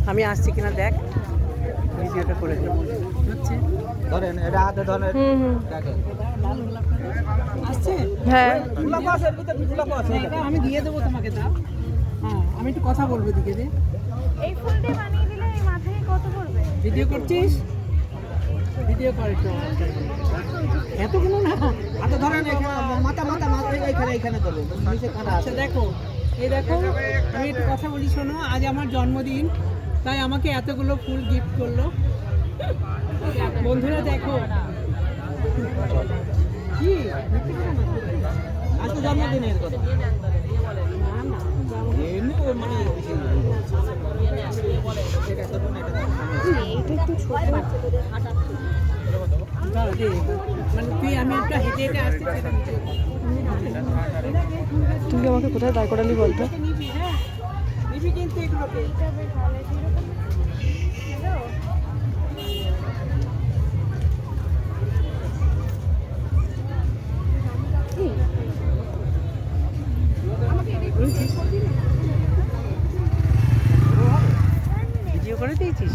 আমি আসছি কিনা দেখ, ভিডিওটা করে দিই। ধরেন এটা হাতে ধরেন। দেখেন আসছে? হ্যাঁ গোলাপ আছে, এর ভিতরে গোলাপ আছে। এটা আমি দিয়ে দেবো তোমাকে, দাও। হ্যাঁ, আমি একটু কথা বলবো দিকে দে। এই ফুল দিয়ে বানিয়ে দিলে এই মাথায় কত পড়বে? ভিডিও করছিস? ভিডিও কর একটু। এতগুলো না। হাতে ধরেন, এখানে মাথা মাথা মাথা এইখানে ধরো, নিচে কাটা আচ্ছা আছে। দেখো, এই দেখো, আমি একটু কথা বলি শোনো। আজ আমার জন্মদিন, তাই আমাকে এতগুলো ফুল গিফট করলো। বন্ধুরা দেখো কি আজকে জন্মদিনের কথা। না না, এমনি ও মানে এটা ধরুন, এটা এইটা একটু ছোট। দাও, দে। মানে তুই, আমি একটা হেঁটে হেঁটে আসছি সেটা নিচে। তুই আমাকে কোথায় দাঁড় করালি বলতো? নিবি, হ্যাঁ নিবি কিন্তু এগুলোকে। এইটা বেশ ভালো, হ্যালো। ভিডিও করে দিয়েছিস?